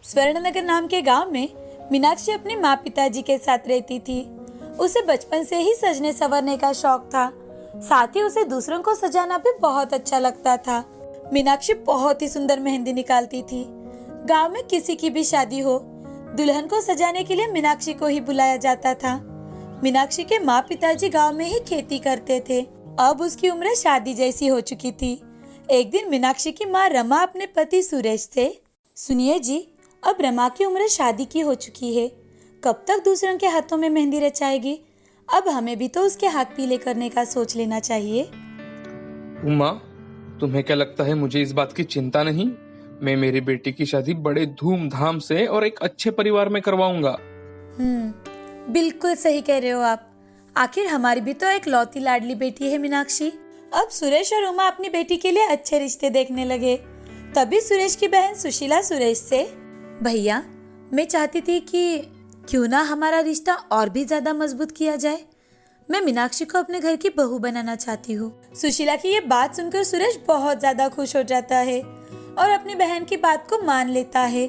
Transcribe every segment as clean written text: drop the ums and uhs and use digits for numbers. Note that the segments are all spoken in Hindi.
स्वर्णनगर नाम के गांव में मीनाक्षी अपने माँ पिताजी के साथ रहती थी। उसे बचपन से ही सजने संवरने का शौक था। साथ ही उसे दूसरों को सजाना भी बहुत अच्छा लगता था। मीनाक्षी बहुत ही सुंदर मेहंदी निकालती थी। गांव में किसी की भी शादी हो, दुल्हन को सजाने के लिए मीनाक्षी को ही बुलाया जाता था। मीनाक्षी के माँ पिताजी गांव में ही खेती करते थे। अब उसकी उम्र शादी जैसी हो चुकी थी। एक दिन मीनाक्षी की माँ रमा अपने पति सुरेश से, सुनिए जी, अब रमा की उम्र शादी की हो चुकी है, कब तक दूसरों के हाथों में मेहंदी रचाएगी? अब हमें भी तो उसके हाथ पीले करने का सोच लेना चाहिए। उमा, तुम्हें क्या लगता है मुझे इस बात की चिंता नहीं? मैं मेरी बेटी की शादी बड़े धूमधाम से और एक अच्छे परिवार में करवाऊंगा। बिल्कुल सही कह रहे हो आप। आखिर हमारी भी तो एक लौती लाडली बेटी है मीनाक्षी। अब सुरेश और उमा अपनी बेटी के लिए अच्छे रिश्ते देखने लगे। तभी सुरेश की बहन सुशीला सुरेश से, भैया, मैं चाहती थी कि क्यों ना हमारा रिश्ता और भी ज्यादा मजबूत किया जाए। मैं मीनाक्षी को अपने घर की बहू बनाना चाहती हूँ। सुशीला की ये बात सुनकर सुरेश बहुत ज्यादा खुश हो जाता है और अपनी बहन की बात को मान लेता है,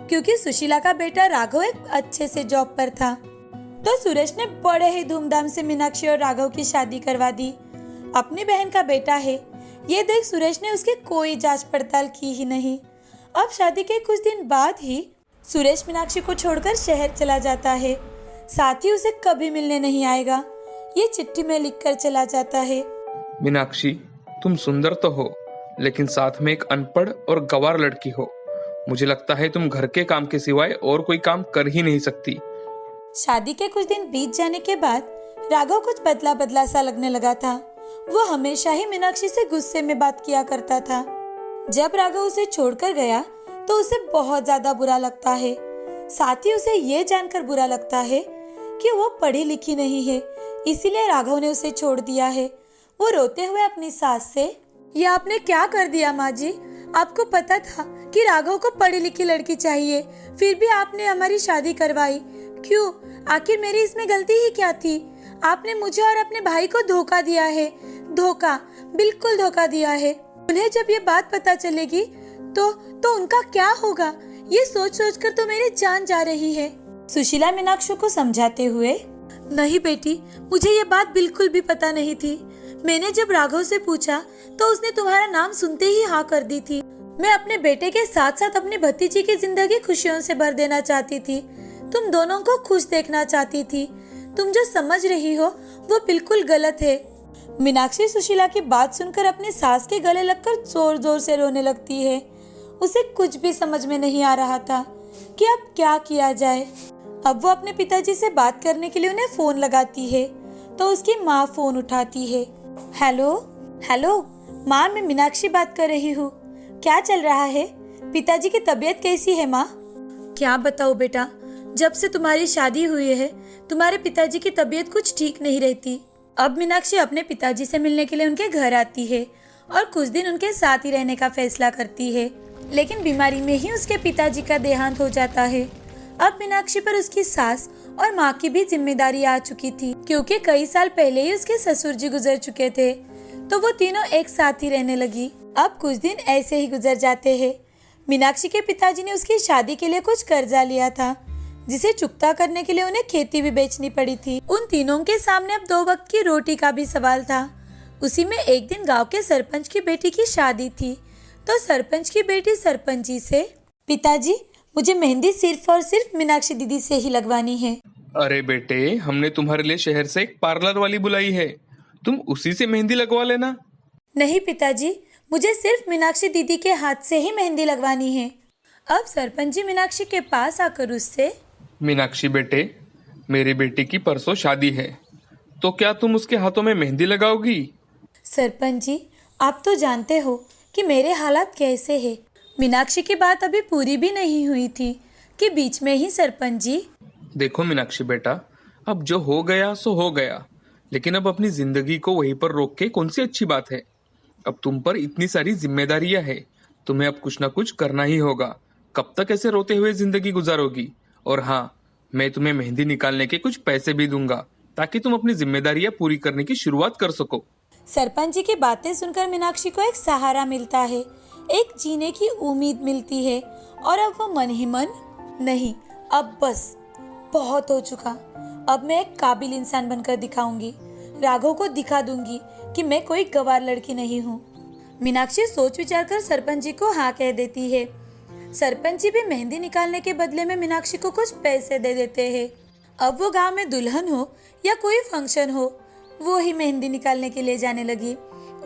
क्योंकि सुशीला का बेटा राघव एक अच्छे से जॉब पर था। तो सुरेश ने बड़े ही धूमधाम से मीनाक्षी और राघव की शादी करवा दी। अपनी बहन का बेटा है, ये देख सुरेश ने उसकी कोई जांच पड़ताल की ही नहीं। अब शादी के कुछ दिन बाद ही सुरेश मीनाक्षी को छोड़कर शहर चला जाता है। साथ ही उसे कभी मिलने नहीं आएगा, ये चिट्ठी में लिखकर चला जाता है। मीनाक्षी, तुम सुंदर तो हो, लेकिन साथ में एक अनपढ़ और गंवार लड़की हो। मुझे लगता है तुम घर के काम के सिवाय और कोई काम कर ही नहीं सकती। शादी के कुछ दिन बीत जाने के बाद राघव कुछ बदला बदला सा लगने लगा था। वो हमेशा ही मीनाक्षी से गुस्से में बात किया करता था। जब राघव उसे छोड़कर गया तो उसे बहुत ज्यादा बुरा लगता है। साथ ही उसे ये जानकर बुरा लगता है कि वो पढ़ी लिखी नहीं है, इसीलिए राघव ने उसे छोड़ दिया है। वो रोते हुए अपनी सास से, ये आपने क्या कर दिया माँ जी? आपको पता था कि राघव को पढ़ी लिखी लड़की चाहिए, फिर भी आपने हमारी शादी करवाई। क्यों? आखिर मेरी इसमें गलती ही क्या थी? आपने मुझे और अपने भाई को धोखा दिया है। धोखा, बिल्कुल धोखा दिया है। उन्हें जब ये बात पता चलेगी तो उनका क्या होगा? ये सोच सोच कर तो मेरी जान जा रही है। सुशीला मीनाक्षी को समझाते हुए, नहीं बेटी, मुझे ये बात बिल्कुल भी पता नहीं थी। मैंने जब राघव से पूछा तो उसने तुम्हारा नाम सुनते ही हाँ कर दी थी। मैं अपने बेटे के साथ साथ अपनी भतीजी की जिंदगी खुशियों से भर देना चाहती थी। तुम दोनों को खुश देखना चाहती थी। तुम जो समझ रही हो वो बिल्कुल गलत है। मीनाक्षी सुशीला की बात सुनकर अपनी सास के गले लगकर जोर जोर से रोने लगती है। उसे कुछ भी समझ में नहीं आ रहा था कि अब क्या किया जाए। अब वो अपने पिताजी से बात करने के लिए उन्हें फोन लगाती है तो उसकी माँ फोन उठाती है। हेलो हेलो माँ, मैं मीनाक्षी बात कर रही हूँ। क्या चल रहा है? पिताजी की तबीयत कैसी है माँ? क्या बताओ बेटा, जब से तुम्हारी शादी हुई है तुम्हारे पिताजी की तबीयत कुछ ठीक नहीं रहती। अब मीनाक्षी अपने पिताजी से मिलने के लिए उनके घर आती है और कुछ दिन उनके साथ ही रहने का फैसला करती है, लेकिन बीमारी में ही उसके पिताजी का देहांत हो जाता है। अब मीनाक्षी पर उसकी सास और माँ की भी जिम्मेदारी आ चुकी थी, क्योंकि कई साल पहले ही उसके ससुर जी गुजर चुके थे, तो वो तीनों एक साथ ही रहने लगी। अब कुछ दिन ऐसे ही गुजर जाते हैं। मीनाक्षी के पिताजी ने उसकी शादी के लिए कुछ कर्जा लिया था, जिसे चुकता करने के लिए उन्हें खेती भी बेचनी पड़ी थी। उन तीनों के सामने अब 2 वक्त की रोटी का भी सवाल था। उसी में एक दिन गांव के सरपंच की बेटी की शादी थी, तो सरपंच की बेटी सरपंच जी से, पिताजी, मुझे मेहंदी सिर्फ और सिर्फ मीनाक्षी दीदी से ही लगवानी है। अरे बेटे, हमने तुम्हारे लिए शहर से एक पार्लर वाली बुलाई है, तुम उसी से मेहंदी लगवा लेना। नहीं पिताजी, मुझे सिर्फ मीनाक्षी दीदी के हाथ से ही मेहंदी लगवानी है। अब सरपंच जी मीनाक्षी के पास आकर उससे, मीनाक्षी बेटे, मेरी बेटी की परसों शादी है, तो क्या तुम उसके हाथों में मेहंदी लगाओगी? सरपंच जी, आप तो जानते हो कि मेरे हालात कैसे हैं। मीनाक्षी की बात अभी पूरी भी नहीं हुई थी कि बीच में ही सरपंच जी, देखो मीनाक्षी बेटा, अब जो हो गया सो हो गया, लेकिन अब अपनी जिंदगी को वहीं पर रोक के कौन सी अच्छी बात है? अब तुम पर इतनी सारी जिम्मेदारियां हैं, तुम्हें अब कुछ ना कुछ करना ही होगा। कब तक ऐसे रोते हुए जिंदगी गुजारोगी? और हाँ, मैं तुम्हें मेहंदी निकालने के कुछ पैसे भी दूंगा, ताकि तुम अपनी जिम्मेदारियां पूरी करने की शुरुआत कर सको। सरपंच जी की बातें सुनकर मीनाक्षी को एक सहारा मिलता है। एक जीने की उम्मीद मिलती है। और अब वो मन ही मन, नहीं अब बस बहुत हो चुका, अब मैं एक काबिल इंसान बनकर दिखाऊंगी, राघव को दिखा दूंगी कि मैं कोई गंवार लड़की नहीं हूँ। मीनाक्षी सोच विचार कर सरपंच जी को हाँ कह देती है। सरपंच जी भी मेहंदी निकालने के बदले में मीनाक्षी को कुछ पैसे दे देते हैं। अब वो गांव में दुल्हन हो या कोई फंक्शन हो, वो ही मेहंदी निकालने के लिए जाने लगी।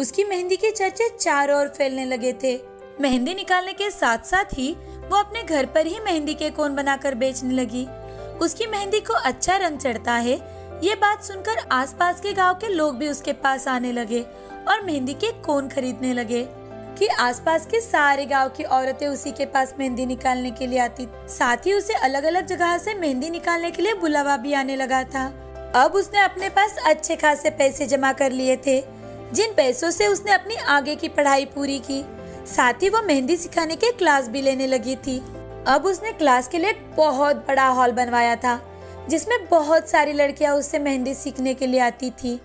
उसकी मेहंदी के चर्चे चारों ओर फैलने लगे थे। मेहंदी निकालने के साथ साथ ही वो अपने घर पर ही मेहंदी के कोन बनाकर बेचने लगी। उसकी मेहंदी को अच्छा रंग चढ़ता है, ये बात सुनकर आसपास के गांव के लोग भी उसके पास आने लगे और मेहंदी के कोन खरीदने लगे कि आसपास के सारे गांव की औरतें उसी के पास मेहंदी निकालने के लिए आती। साथ ही उसे अलग अलग जगह से मेहंदी निकालने के लिए बुलावा भी आने लगा था। अब उसने अपने पास अच्छे खासे पैसे जमा कर लिए थे, जिन पैसों से उसने अपनी आगे की पढ़ाई पूरी की। साथ ही वो मेहंदी सिखाने के क्लास भी लेने लगी थी। अब उसने क्लास के लिए बहुत बड़ा हॉल बनवाया था, जिसमें बहुत सारी लड़कियां उससे मेहंदी सीखने के लिए आती थी।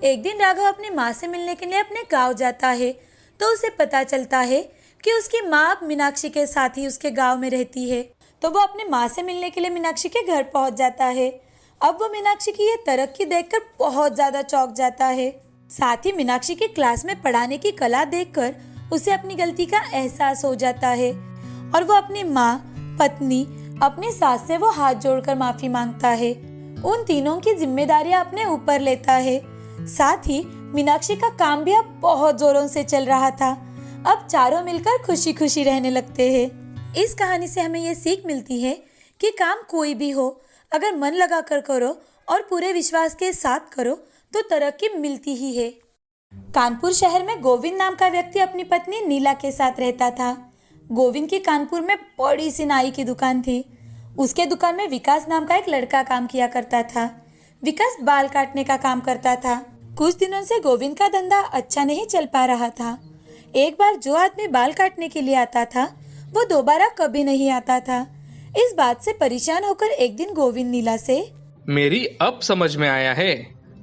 एक दिन राघव अपनी माँ से मिलने के लिए अपने गांव जाता है, तो उसे पता चलता है कि उसकी माँ अब मीनाक्षी के साथ ही उसके गांव में रहती है। तो वो अपने माँ से मिलने के लिए मीनाक्षी के घर पहुंच जाता है। अब वो मीनाक्षी की ये तरक्की देखकर बहुत ज्यादा चौंक जाता है। साथ ही मीनाक्षी के क्लास में पढ़ाने की कला देखकर उसे अपनी गलती का एहसास हो जाता है और वो अपनी माँ, पत्नी, अपनी सास से वो हाथ जोड़कर माफी मांगता है। उन तीनों की जिम्मेदारियां अपने ऊपर लेता है। साथ ही मीनाक्षी का काम भी अब बहुत जोरों से चल रहा था। अब चारों मिलकर खुशी खुशी रहने लगते हैं। इस कहानी से हमें ये सीख मिलती है कि काम कोई भी हो, अगर मन लगा कर करो और पूरे विश्वास के साथ करो तो तरक्की मिलती ही है। कानपुर शहर में गोविंद नाम का व्यक्ति अपनी पत्नी नीला के साथ रहता था। गोविंद की कानपुर में बड़ी सी नाई की दुकान थी। उसके दुकान में विकास नाम का एक लड़का काम किया करता था। विकास बाल काटने का काम करता था। कुछ दिनों से गोविंद का धंधा अच्छा नहीं चल पा रहा था। एक बार जो आदमी बाल काटने के लिए आता था, वो दोबारा कभी नहीं आता था। इस बात से परेशान होकर एक दिन गोविंद नीला से, मेरी अब समझ में आया है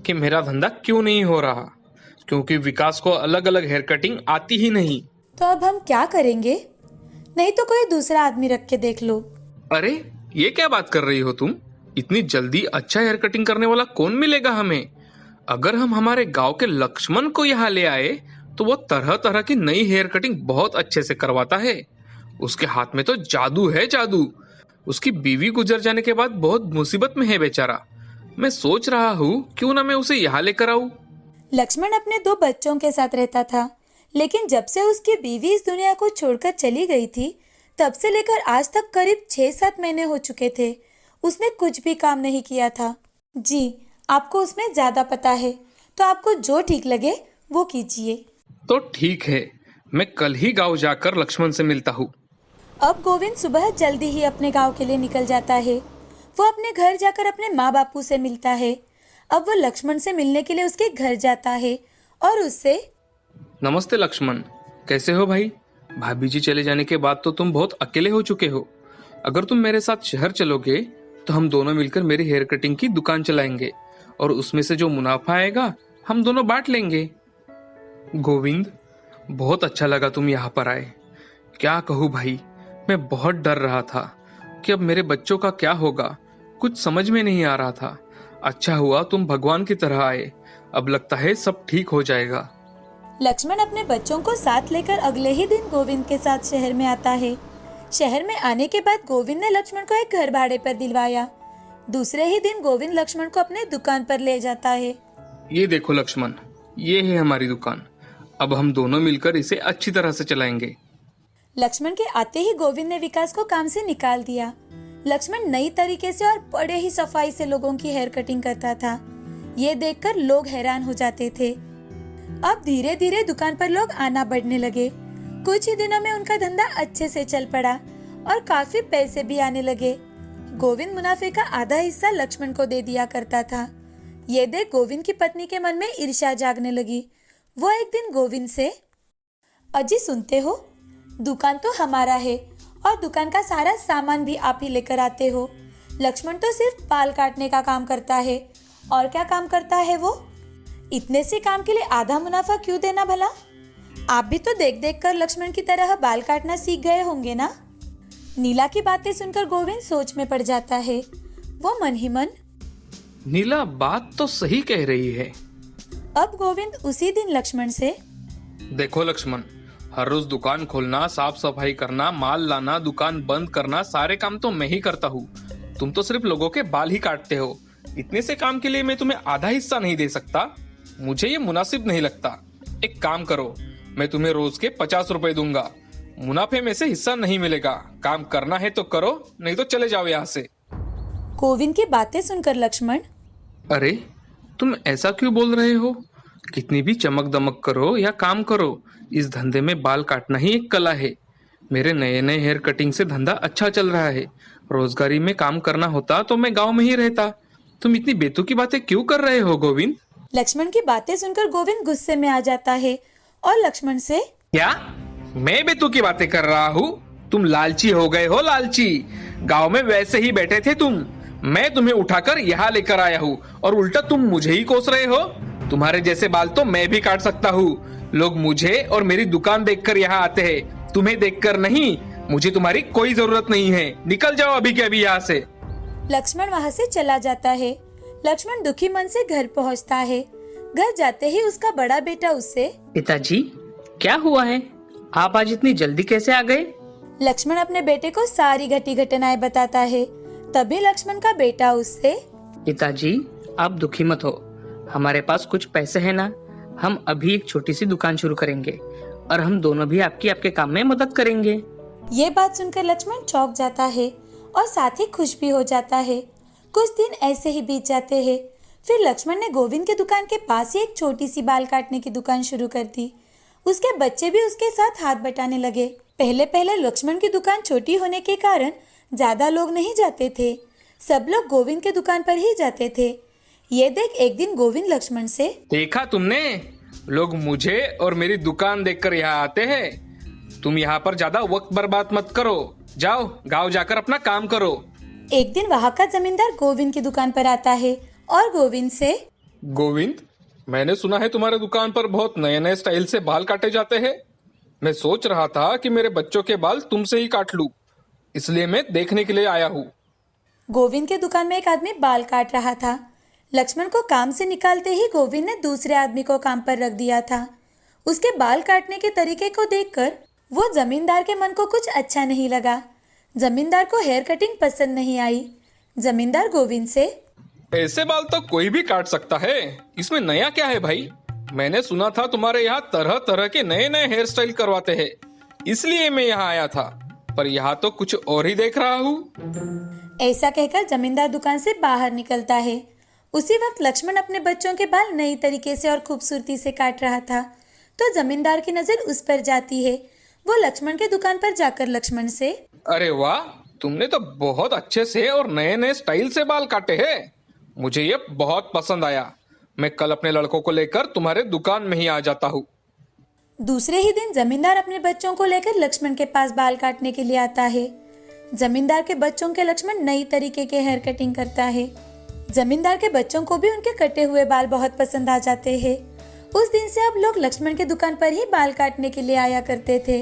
कि मेरा धंधा क्यों नहीं हो रहा, क्योंकि विकास को अलग अलग हेयर कटिंग आती ही नहीं। तो अब हम क्या करेंगे? नहीं तो कोई दूसरा आदमी रख के देख लो। अरे ये क्या बात कर रही हो तुम? इतनी जल्दी अच्छा हेयर कटिंग करने वाला कौन मिलेगा हमें? अगर हम हमारे गांव के लक्ष्मण को यहाँ ले आए तो वो तरह तरह की नई हेयर कटिंग बहुत अच्छे से करवाता है। उसके हाथ में तो जादू है, जादू। उसकी बीवी गुजर जाने के बाद बहुत मुसीबत में है बेचारा। मैं सोच रहा हूँ क्यों ना मैं उसे यहाँ लेकर आऊँ। लक्ष्मण अपने 2 बच्चों के साथ रहता था, लेकिन जब से उसकी बीवी इस दुनिया को छोड़कर चली गई थी, तब से लेकर आज तक करीब 6-7 महीने हो चुके थे। उसने कुछ भी काम नहीं किया था। जी, आपको उसमें ज्यादा पता है, तो आपको जो ठीक लगे वो कीजिए। तो ठीक है, मैं कल ही गांव जाकर लक्ष्मण से मिलता हूँ। अब गोविंद सुबह जल्दी ही अपने गांव के लिए निकल जाता है। वो अपने घर जाकर अपने माँ बापू से मिलता है। अब वो लक्ष्मण से मिलने के लिए उसके घर जाता है और उससे, नमस्ते लक्ष्मण, कैसे हो भाई? भाभी जी चले जाने के बाद तो तुम बहुत अकेले हो चुके हो। अगर तुम मेरे साथ शहर चलोगे तो हम दोनों मिलकर मेरी हेयर कटिंग की दुकान चलाएंगे और उसमें से जो मुनाफा आएगा हम दोनों बांट लेंगे। गोविंद, बहुत अच्छा लगा तुम यहाँ पर आए। क्या कहूँ भाई, मैं बहुत डर रहा था कि अब मेरे बच्चों का क्या होगा, कुछ समझ में नहीं आ रहा था। अच्छा हुआ तुम भगवान की तरह आए, अब लगता है सब ठीक हो जाएगा। लक्ष्मण अपने बच्चों को साथ लेकर अगले ही दिन गोविंद के साथ शहर में आता है। शहर में आने के बाद गोविंद ने लक्ष्मण को एक घर भाड़े पर दिलवाया। दूसरे ही दिन गोविंद लक्ष्मण को अपने दुकान पर ले जाता है। ये देखो लक्ष्मण, ये है हमारी दुकान। अब हम दोनों मिलकर इसे अच्छी तरह से चलाएंगे। लक्ष्मण के आते ही गोविंद ने विकास को काम से निकाल दिया। लक्ष्मण नई तरीके से और बड़े ही सफाई से लोगों की हेयर कटिंग करता था। ये देखकर लोग हैरान हो जाते थे। अब धीरे धीरे दुकान पर लोग आना बढ़ने लगे। कुछ ही दिनों में उनका धंधा अच्छे से चल पड़ा और काफी पैसे भी आने लगे। गोविंद मुनाफे का आधा हिस्सा लक्ष्मण को दे दिया करता था। ये देख गोविंद की पत्नी के मन में ईर्ष्या जागने लगी। वो एक दिन गोविंद से, अजी सुनते हो, दुकान तो हमारा है और दुकान का सारा सामान भी आप ही लेकर आते हो। लक्ष्मण तो सिर्फ बाल काटने का काम करता है। और क्या काम करता है वो? इतने से काम के लिए आधा मुनाफा क्यों देना भला? आप भी तो देख देख कर लक्ष्मण की तरह बाल काटना सीख गए होंगे ना? नीला की बातें सुनकर गोविंद सोच में पड़ जाता है। वो मन ही मन, नीला बात तो सही कह रही है। अब गोविंद उसी दिन लक्ष्मण से, देखो लक्ष्मण, हर रोज दुकान खोलना, साफ सफाई करना, माल लाना, दुकान बंद करना, सारे काम तो मैं ही करता हूँ। तुम तो सिर्फ लोगों के बाल ही काटते हो। इतने से काम के लिए मैं तुम्हें आधा हिस्सा नहीं दे सकता। मुझे ये मुनासिब नहीं लगता। एक काम करो, मैं तुम्हें रोज के 50 रुपए दूंगा। मुनाफे में से हिस्सा नहीं मिलेगा। काम करना है तो करो, नहीं तो चले जाओ यहाँ से। गोविंद की बातें सुनकर लक्ष्मण, अरे तुम ऐसा क्यों बोल रहे हो? कितनी भी चमक दमक करो या काम करो, इस धंधे में बाल काटना ही एक कला है। मेरे नए नए हेयर कटिंग से धंधा अच्छा चल रहा है। रोजगारी में काम करना होता तो मैं गांव में ही रहता। तुम इतनी बेतुकी बातें क्यों कर रहे हो गोविंद? लक्ष्मण की बातें सुनकर गोविंद गुस्से में आ जाता है और लक्ष्मण से, क्या मैं बेतुकी बातें कर रहा हूँ? तुम लालची हो गए हो, लालची। गांव में वैसे ही बैठे थे तुम। मैं तुम्हें उठाकर यहाँ लेकर आया हूँ और उल्टा तुम मुझे ही कोस रहे हो। तुम्हारे जैसे बाल तो मैं भी काट सकता हूँ। लोग मुझे और मेरी दुकान देखकर यहाँ आते हैं, तुम्हें देखकर नहीं। मुझे तुम्हारी कोई जरूरत नहीं है। निकल जाओ अभी के अभी यहाँ से। लक्ष्मण वहाँ से चला जाता है। लक्ष्मण दुखी मन से घर पहुँचता है। घर जाते ही उसका बड़ा बेटा उससे, पिताजी, क्या हुआ है? आप आज इतनी जल्दी कैसे आ गए? लक्ष्मण अपने बेटे को सारी घटी घटनाएं बताता है। तभी लक्ष्मण का बेटा उससे, पिताजी, आप दुखी मत हो। हमारे पास कुछ पैसे हैं ना, हम अभी एक छोटी सी दुकान शुरू करेंगे और हम दोनों भी आपके काम में मदद करेंगे। ये बात सुनकर लक्ष्मण चौंक जाता है और साथ ही खुश भी हो जाता है। कुछ दिन ऐसे ही बीत जाते हैं। फिर लक्ष्मण ने गोविंद की दुकान के पास ही एक छोटी सी बाल काटने की दुकान शुरू कर दी। उसके बच्चे भी उसके साथ हाथ बटाने लगे। पहले पहले लक्ष्मण की दुकान छोटी होने के कारण ज्यादा लोग नहीं जाते थे। सब लोग गोविंद के दुकान पर ही जाते थे। ये देख एक दिन गोविंद लक्ष्मण से, देखा तुमने, लोग मुझे और मेरी दुकान देखकर यहाँ आते हैं। तुम यहाँ पर ज्यादा वक्त बर्बाद मत करो। जाओ गांव जाकर अपना काम करो। एक दिन वहाँ का जमींदार गोविंद की दुकान पर आता है और गोविंद से, गोविंद, मैंने सुना है तुम्हारे दुकान पर बहुत नए नए स्टाइल से बाल काटे जाते हैं। मैं सोच रहा था कि मेरे बच्चों के बाल तुमसे ही काट लूं, इसलिए मैं देखने के लिए आया हूँ। गोविंद के दुकान में एक आदमी बाल काट रहा था। लक्ष्मण को काम से निकालते ही गोविंद ने दूसरे आदमी को काम पर रख दिया था। उसके बाल काटने के तरीके को देखकर वो जमींदार के मन को कुछ अच्छा नहीं लगा। जमींदार को हेयर कटिंग पसंद नहीं आई। जमींदार गोविंद से, ऐसे बाल तो कोई भी काट सकता है, इसमें नया क्या है भाई? मैंने सुना था तुम्हारे यहाँ तरह तरह के नए नए हेयर स्टाइल करवाते हैं, इसलिए मैं यहाँ आया था। पर यहाँ तो कुछ और ही देख रहा हूँ। ऐसा कहकर जमींदार दुकान से बाहर निकलता है। उसी वक्त लक्ष्मण अपने बच्चों के बाल नई तरीके से और खूबसूरती से काट रहा था। तो जमींदार की नजर उस पर जाती है। वो लक्ष्मण के दुकान पर जाकर लक्ष्मण से, अरे वाह, तुमने तो बहुत अच्छे से और नए नए स्टाइल से बाल काटे हैं। मुझे ये बहुत पसंद आया। मैं कल अपने लड़कों को लेकर तुम्हारे दुकान में ही आ जाता हूँ। दूसरे ही दिन जमींदार अपने बच्चों को लेकर लक्ष्मण के पास बाल काटने के लिए आता है। जमींदार के बच्चों के लक्ष्मण नई तरीके के हेयर कटिंग करता है। जमींदार के बच्चों को भी उनके कटे हुए बाल बहुत पसंद आ जाते हैं। उस दिन से अब लोग लक्ष्मण के दुकान पर ही बाल काटने के लिए आया करते थे।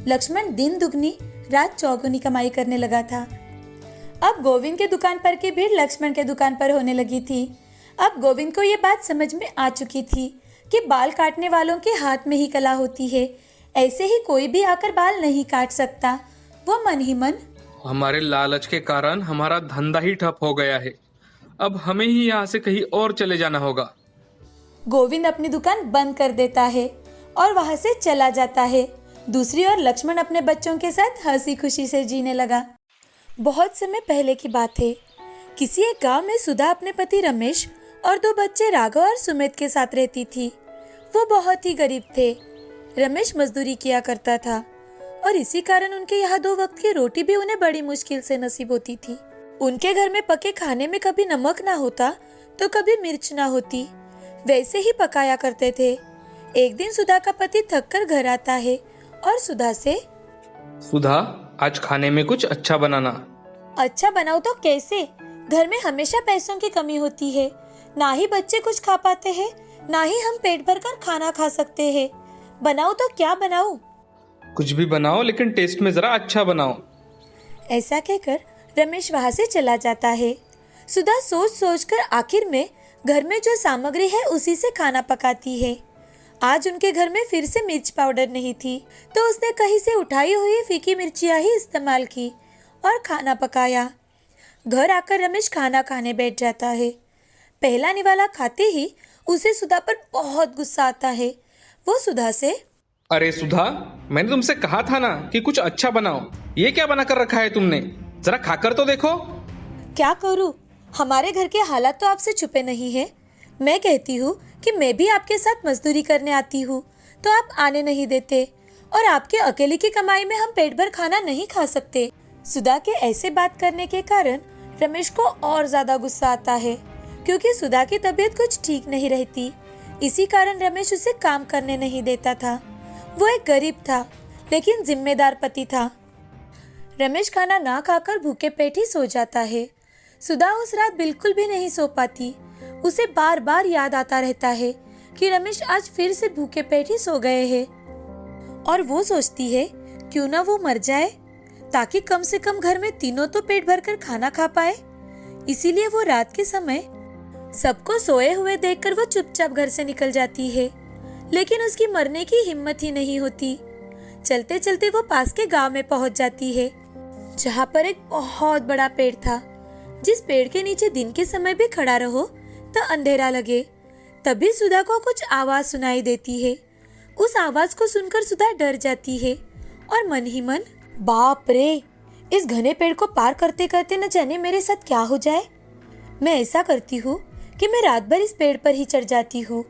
लक्ष्मण दिन दुगनी रात चौगुनी कमाई करने लगा था। अब गोविंद के दुकान पर की भीड़ लक्ष्मण के दुकान पर होने लगी थी। अब गोविंद को ये बात समझ में आ चुकी थी कि बाल काटने वालों के हाथ में ही कला होती है। ऐसे ही कोई भी आकर बाल नहीं काट सकता। वो मन ही मन, हमारे लालच के कारण हमारा धंधा ही ठप हो गया है। अब हमें ही यहाँ से कहीं और चले जाना होगा। गोविंद अपनी दुकान बंद कर देता है और वहां से चला जाता है। दूसरी ओर लक्ष्मण अपने बच्चों के साथ हंसी खुशी से जीने लगा। बहुत समय पहले की बात है। किसी एक गांव में सुधा अपने पति रमेश और 2 बच्चे राघव और सुमित के साथ रहती थी। वो बहुत ही गरीब थे। रमेश मजदूरी किया करता था और इसी कारण उनके यहाँ 2 वक्त की रोटी भी उन्हें बड़ी मुश्किल से नसीब होती थी। उनके घर में पके खाने में कभी नमक ना होता तो कभी मिर्च ना होती, वैसे ही पकाया करते थे। एक दिन सुधा का पति थक कर घर आता है और सुधा से, सुधा, आज खाने में कुछ अच्छा बनाना। अच्छा बनाओ तो कैसे? घर में हमेशा पैसों की कमी होती है। ना ही बच्चे कुछ खा पाते हैं, ना ही हम पेट भर कर खाना खा सकते हैं। बनाऊं तो क्या बनाऊं? कुछ भी बनाओ लेकिन टेस्ट में जरा अच्छा बनाओ। ऐसा कहकर रमेश वहां से चला जाता है। सुधा सोच सोच कर आखिर में घर में जो सामग्री है उसी से खाना पकाती है। आज उनके घर में फिर से मिर्च पाउडर नहीं थी, तो उसने कहीं से उठाई हुई फीकी मिर्चियाँ ही इस्तेमाल की और खाना पकाया। घर आकर रमेश खाना खाने बैठ जाता है। पहला निवाला खाते ही उसे सुधा पर बहुत गुस्सा आता है। वो सुधा से, अरे सुधा, मैंने तुमसे कहा था ना कि कुछ अच्छा बनाओ। ये क्या बना कर रखा है तुमने? जरा खाकर तो देखो। क्या करूं? हमारे घर के हालात तो आपसे छुपे नहीं है। मैं कहती हूँ कि मैं भी आपके साथ मजदूरी करने आती हूँ, तो आप आने नहीं देते, और आपके अकेले की कमाई में हम पेट भर खाना नहीं खा सकते। सुधा के ऐसे बात करने के कारण रमेश को और ज्यादा गुस्सा आता है, क्योंकि सुधा की तबीयत कुछ ठीक नहीं रहती। इसी कारण रमेश उसे काम करने नहीं देता था। वो एक गरीब था, लेकिन जिम्मेदार पति था। रमेश खाना ना खाकर भूखे पेट ही सो जाता है। सुधा उस रात बिल्कुल भी नहीं सो पाती। उसे बार बार याद आता रहता है कि रमेश आज फिर से भूखे पेट ही सो गए हैं, और वो सोचती है क्यों ना वो मर जाए, ताकि कम से कम घर में तीनों तो पेट भरकर खाना खा पाए। इसीलिए वो रात के समय सबको सोए हुए देखकर वो चुपचाप घर से निकल जाती है, लेकिन उसकी मरने की हिम्मत ही नहीं होती। चलते चलते वो पास के गांव में पहुंच जाती है, जहां पर एक बहुत बड़ा पेड़ था, जिस पेड़ के नीचे दिन के समय भी खड़ा रहो तो अंधेरा लगे। तभी सुधा को कुछ आवाज सुनाई देती है। उस आवाज को सुनकर सुधा डर जाती है और मन ही मन, बाप रे, इस घने पेड़ को पार करते करते न जाने मेरे साथ क्या हो जाए। मैं ऐसा करती हूँ कि मैं रात भर इस पेड़ पर ही चढ़ जाती हूँ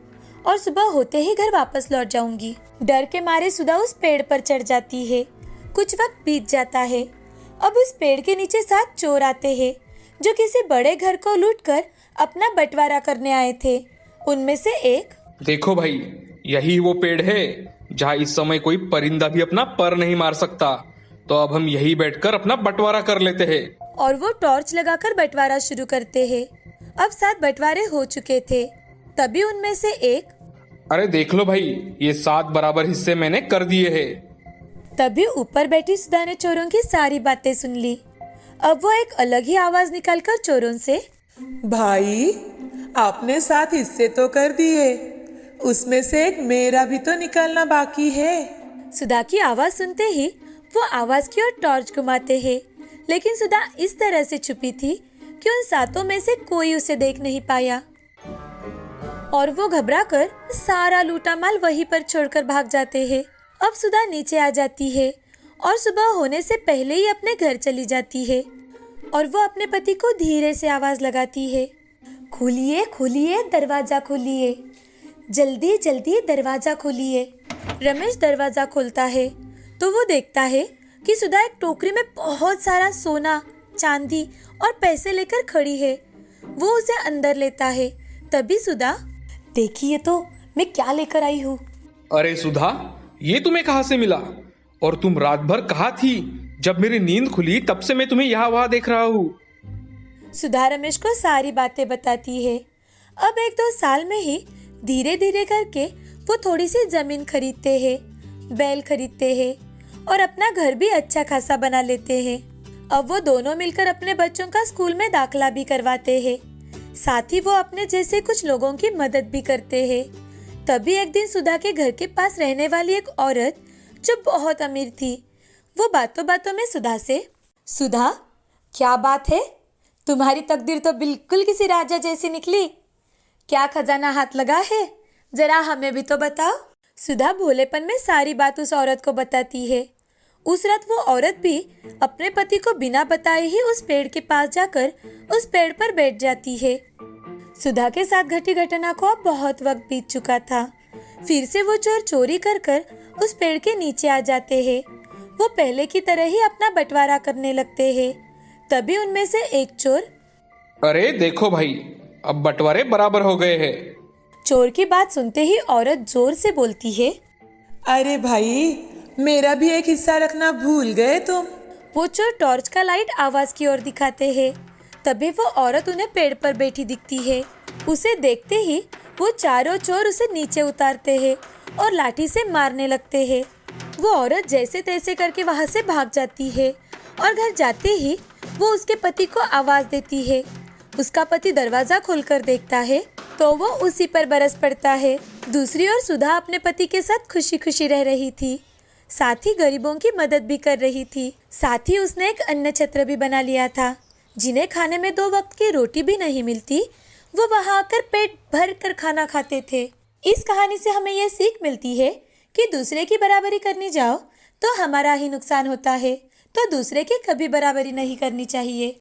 और सुबह होते ही घर वापस लौट जाऊंगी। डर के मारे सुधा उस पेड़ पर चढ़ जाती है। कुछ वक्त बीत जाता है। अब उस पेड़ के नीचे 7 चोर आते हैं, जो किसी बड़े घर को लूटकर अपना बंटवारा करने आए थे। उनमें से एक, देखो भाई, यही वो पेड़ है जहाँ इस समय कोई परिंदा भी अपना पर नहीं मार सकता। तो अब हम यही बैठकर अपना बंटवारा कर लेते हैं। और वो टॉर्च लगाकर बंटवारा शुरू करते हैं। अब 7 बंटवारे हो चुके थे। तभी उनमें से एक, अरे देख लो भाई, ये 7 बराबर हिस्से मैंने कर दिए हैं। तभी ऊपर बैठी सुधा ने चोरों की सारी बातें सुन ली। अब वो एक अलग ही आवाज निकालकर चोरों से, भाई, आपने 7 हिस्से तो कर दिए, उसमें से एक मेरा भी तो निकालना बाकी है। सुधा की आवाज सुनते ही वो आवाज की ओर टॉर्च घुमाते हैं, लेकिन सुधा इस तरह से छुपी थी कि उन 7 में से कोई उसे देख नहीं पाया, और वो घबराकर सारा लूटा माल वहीं पर छोड़कर भाग जाते हैं। अब सुधा नीचे आ जाती है और सुबह होने से पहले ही अपने घर चली जाती है, और वो अपने पति को धीरे से आवाज लगाती है, खोलिए खोलिए दरवाजा खोलिए, जल्दी जल्दी दरवाजा खोलिए। रमेश दरवाजा खोलता है तो वो देखता है कि सुधा एक टोकरी में बहुत सारा सोना, चांदी और पैसे लेकर खड़ी है। वो उसे अंदर लेता है। तभी सुधा, देखिए तो मैं क्या लेकर आई हूँ। अरे सुधा, ये तुम्हें कहाँ से मिला? और तुम रात भर कहाँ थी? जब मेरी नींद खुली तब से मैं तुम्हें यहाँ वहाँ देख रहा हूँ। सुधा रमेश को सारी बातें बताती है। अब 1-2 साल में ही धीरे धीरे करके वो थोड़ी सी जमीन खरीदते हैं, बैल खरीदते हैं और अपना घर भी अच्छा खासा बना लेते हैं। अब वो दोनों मिलकर अपने बच्चों का स्कूल में दाखिला भी करवाते हैं। साथ ही वो अपने जैसे कुछ लोगों की मदद भी करते हैं। तभी एक दिन सुधा के घर के पास रहने वाली एक औरत, जो बहुत अमीर थी, वो बातों बातों में सुधा से, सुधा, क्या बात है, तुम्हारी तकदीर तो बिल्कुल किसी राजा जैसी निकली। क्या खजाना हाथ लगा है, जरा हमें भी तो बताओ। सुधा भोलेपन में सारी बात उस औरत को बताती है। उस रात वो औरत भी अपने पति को बिना बताए ही उस पेड़ के पास जाकर उस पेड़ पर बैठ जाती है। सुधा के साथ घटी घटना को अब बहुत वक्त बीत चुका था। फिर से वो चोर चोरी कर कर उस पेड़ के नीचे आ जाते हैं। वो पहले की तरह ही अपना बंटवारा करने लगते हैं। तभी उनमें से एक चोर, अरे देखो भाई, अब बंटवारे बराबर हो गए हैं। चोर की बात सुनते ही औरत जोर से बोलती है, अरे भाई, मेरा भी एक हिस्सा रखना भूल गए तुम। वो चोर टॉर्च का लाइट आवाज की ओर दिखाते हैं। तभी वो औरत उन्हें पेड़ पर बैठी दिखती है। उसे देखते ही वो चारों चोर उसे नीचे उतारते हैं और लाठी से मारने लगते हैं। वो औरत जैसे तैसे करके वहाँ से भाग जाती है और घर जाते ही वो उसके पति को आवाज देती है। उसका पति दरवाजा खोलकर देखता है तो वो उसी पर बरस पड़ता है। दूसरी ओर सुधा अपने पति के साथ खुशी खुशी रह रही थी, साथ ही गरीबों की मदद भी कर रही थी। साथ ही उसने एक अन्न छत्र भी बना लिया था। जिन्हें खाने में 2 वक्त की रोटी भी नहीं मिलती, वो वहाँ आकर पेट भर कर खाना खाते थे। इस कहानी से हमें यह सीख मिलती है कि दूसरे की बराबरी करने जाओ तो हमारा ही नुकसान होता है, तो दूसरे की कभी बराबरी नहीं करनी चाहिए।